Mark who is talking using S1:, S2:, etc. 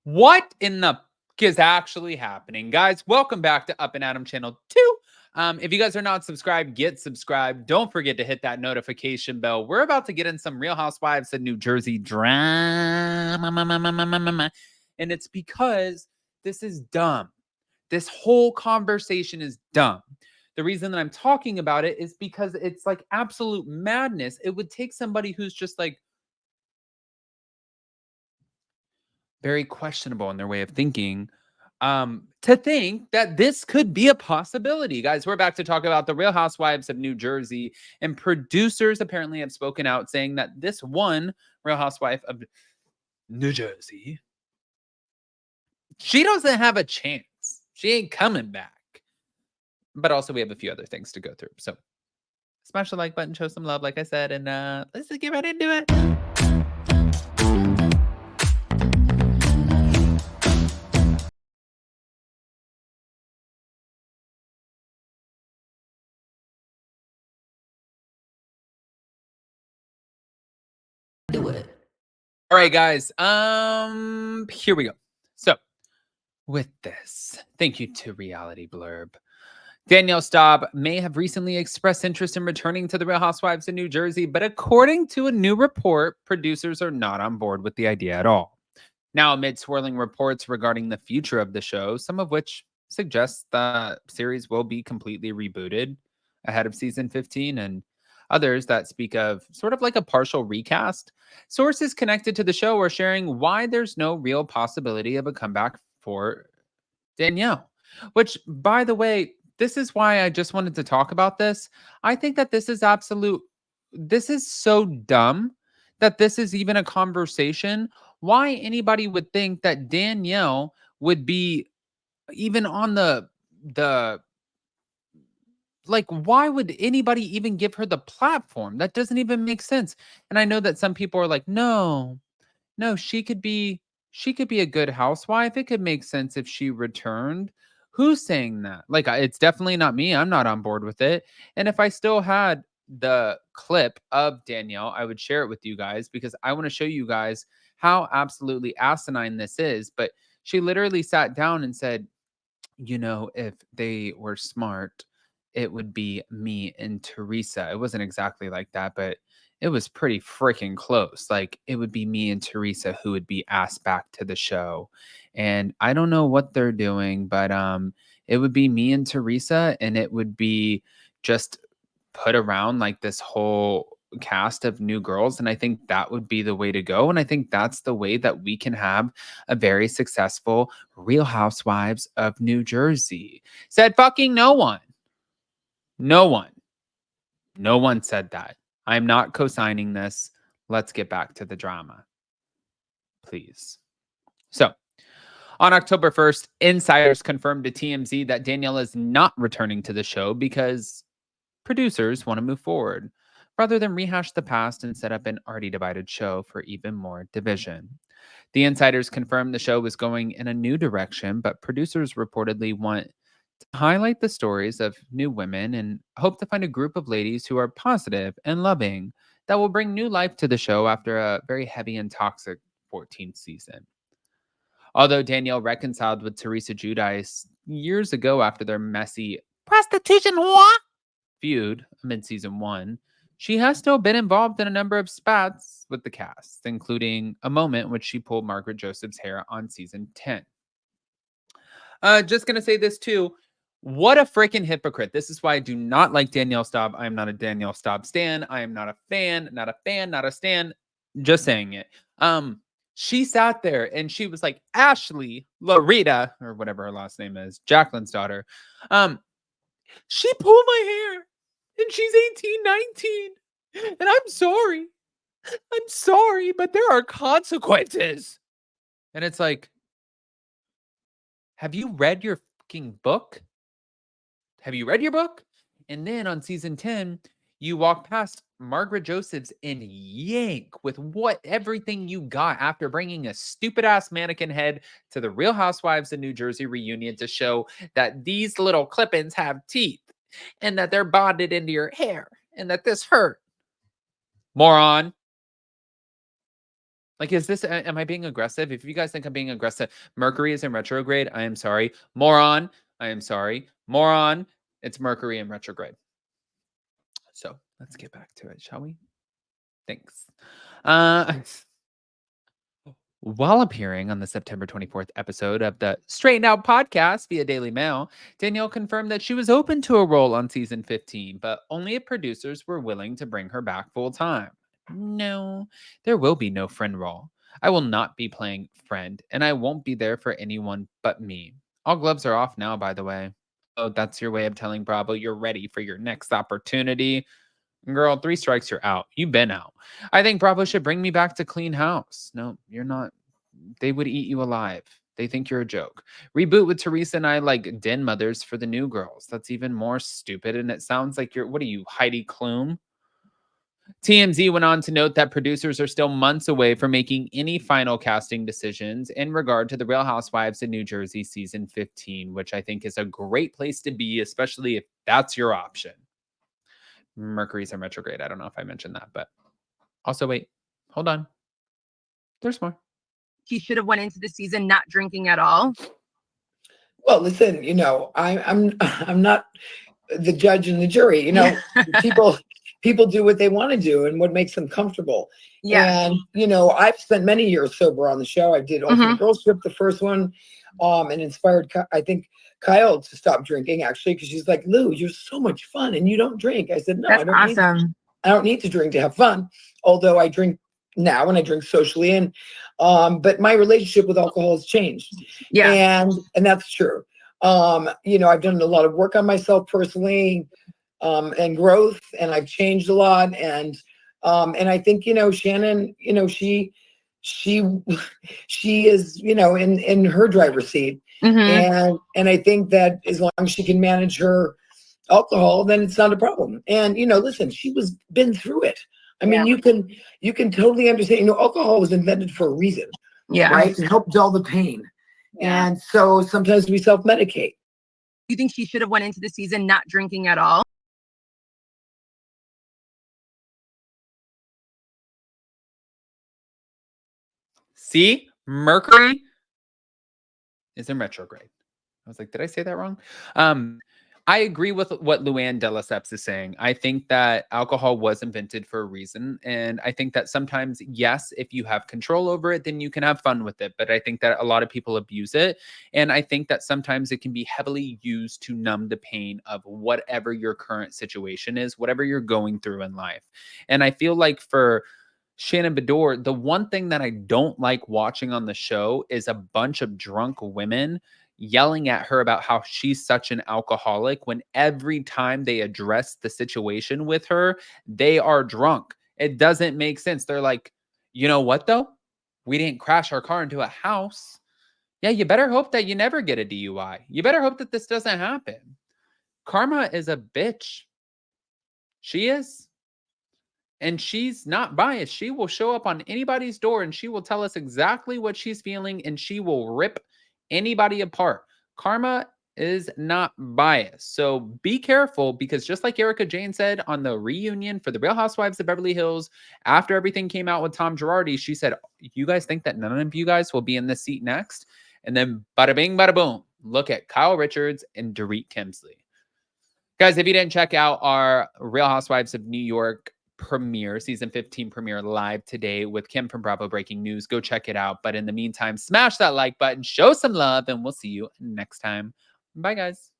S1: What in the is actually happening, guys? Welcome back to Up and Adam Channel 2. If you guys are not subscribed, get subscribed. Don't forget to hit that notification bell. We're about to get in some Real Housewives of New Jersey drama. And it's because this is dumb. This whole conversation is dumb. The reason that I'm talking about it is because it's like absolute madness. It would take somebody who's just like very questionable in their way of thinking, to think that this could be a possibility. Guys, we're back to talk about the Real Housewives of New Jersey, and producers apparently have spoken out saying that this one Real Housewife of New Jersey, she doesn't have a chance. She ain't coming back. But also, we have a few other things to go through. So, smash the like button, show some love, like I said, and let's just get right into it.
S2: Do it.
S1: All right, guys. Here we go. So, with this, thank you to Reality Blurb. Danielle Staub may have recently expressed interest in returning to the Real Housewives in New Jersey, but according to a new report, producers are not on board with the idea at all. Now, amid swirling reports regarding the future of the show, some of which suggest the series will be completely rebooted ahead of season 15, and others that speak of sort of like a partial recast, sources connected to the show are sharing why there's no real possibility of a comeback for Danielle. Which, by the way, this is why I just wanted to talk about this. I think that this is so dumb that this is even a conversation. Why anybody would think that Danielle would be even on the like, why would anybody even give her the platform? That doesn't even make sense. And I know that some people are like, no, she could be a good housewife. It could make sense if she returned. Who's saying that? Like, it's definitely not me. I'm not on board with it. And if I still had the clip of Danielle, I would share it with you guys because I want to show you guys how absolutely asinine this is. But she literally sat down and said, if they were smart, it would be me and Teresa. It wasn't exactly like that, but it was pretty freaking close. Like, it would be me and Teresa who would be asked back to the show. And I don't know what they're doing, but it would be me and Teresa, and it would be just put around like this whole cast of new girls. And I think that would be the way to go. And I think that's the way that we can have a very successful Real Housewives of New Jersey. Said fucking no one. No one. No one said that. I'm not co-signing this. Let's get back to the drama, please. So, on October 1st, insiders confirmed to TMZ that Danielle is not returning to the show because producers want to move forward rather than rehash the past and set up an already divided show for even more division. The insiders confirmed the show was going in a new direction, but producers reportedly want to highlight the stories of new women and hope to find a group of ladies who are positive and loving that will bring new life to the show after a very heavy and toxic 14th season. Although Danielle reconciled with Teresa Giudice years ago after their messy prostitution what feud mid season one, she has still been involved in a number of spats with the cast, including a moment in which she pulled Margaret Joseph's hair on season 10. Just gonna say this too. What a freaking hypocrite. This is why I do not like Danielle Staub. I am not a Danielle Staub stan. I am not a fan, not a stan. Just saying it. She sat there and she was like, Ashley Larita, or whatever her last name is, Jacqueline's daughter. She pulled my hair and she's 18, 19. And I'm sorry. I'm sorry, but there are consequences. And it's like, have you read your fucking book? Have you read your book? And then on season 10, you walk past Margaret Josephs and yank with what everything you got after bringing a stupid ass mannequin head to the Real Housewives of New Jersey reunion to show that these little clip-ins have teeth and that they're bonded into your hair and that this hurt. Moron. Like, is this, am I being aggressive? If you guys think I'm being aggressive, Mercury is in retrograde. I am sorry. Moron. I am sorry. Moron. It's Mercury in retrograde. So let's get back to it, shall we? Thanks. Uh, While appearing on the September 24th episode of the Straighten Out podcast via Daily Mail, Danielle confirmed that she was open to a role on season 15, but only if producers were willing to bring her back full time. No, there will be no friend role. I will not be playing friend, and I won't be there for anyone but me. All gloves are off now, by the way. Oh, that's your way of telling Bravo you're ready for your next opportunity. Girl, 3 strikes, you're out. You've been out. I think Bravo should bring me back to clean house. No, you're not. They would eat you alive. They think you're a joke. Reboot with Teresa and I like den mothers for the new girls. That's even more stupid. And it sounds like you're, what are you, Heidi Klum? TMZ went on to note that producers are still months away from making any final casting decisions in regard to the Real Housewives of New Jersey season 15, which I think is a great place to be, especially if that's your option. Mercury's in retrograde. I don't know if I mentioned that, but also wait, hold on. There's more.
S3: He should have went into the season not drinking at all.
S4: Well, listen, I'm not the judge and the jury. People do what they want to do and what makes them comfortable.
S3: Yeah.
S4: And I've spent many years sober on the show. I did Ultimate Girls Trip, the first one, and inspired, I think, Kyle to stop drinking, actually, because she's like, Lou, you're so much fun and you don't drink. I said, no,
S3: That's
S4: I don't
S3: awesome.
S4: I don't need to drink to have fun, although I drink now and I drink socially, and but my relationship with alcohol has changed.
S3: Yeah.
S4: And that's true. I've done a lot of work on myself personally, and growth, and I've changed a lot, and I think Shannon, she is in her driver's seat. And I think that as long as she can manage her alcohol, then it's not a problem. And listen, she was been through it. I mean, you can totally understand. Alcohol was invented for a reason, right? To help dull the pain.
S3: Yeah.
S4: And so sometimes we self-medicate.
S3: You think she should have went into the season not drinking at all?
S1: See, Mercury is in retrograde. I was like, did I say that wrong? I agree with what Luann de Lesseps is saying. I think that alcohol was invented for a reason. And I think that sometimes, yes, if you have control over it, then you can have fun with it. But I think that a lot of people abuse it. And I think that sometimes it can be heavily used to numb the pain of whatever your current situation is, whatever you're going through in life. And I feel like for Shannon Bedore, the one thing that I don't like watching on the show is a bunch of drunk women yelling at her about how she's such an alcoholic when every time they address the situation with her, they are drunk. It doesn't make sense. They're like, you know what though? We didn't crash our car into a house. Yeah, you better hope that you never get a DUI. You better hope that this doesn't happen. Karma is a bitch. She is. And she's not biased. She will show up on anybody's door and she will tell us exactly what she's feeling and she will rip anybody apart. Karma is not biased. So be careful, because just like Erica Jane said on the reunion for the Real Housewives of Beverly Hills, after everything came out with Tom Girardi, she said, you guys think that none of you guys will be in this seat next? And then bada bing, bada boom. Look at Kyle Richards and Dorit Kemsley. Guys, if you didn't check out our Real Housewives of New York season 15 premiere live today with Kim from Bravo Breaking News, go check it out. But in the meantime, smash that like button, show some love, and we'll see you next time. Bye, guys.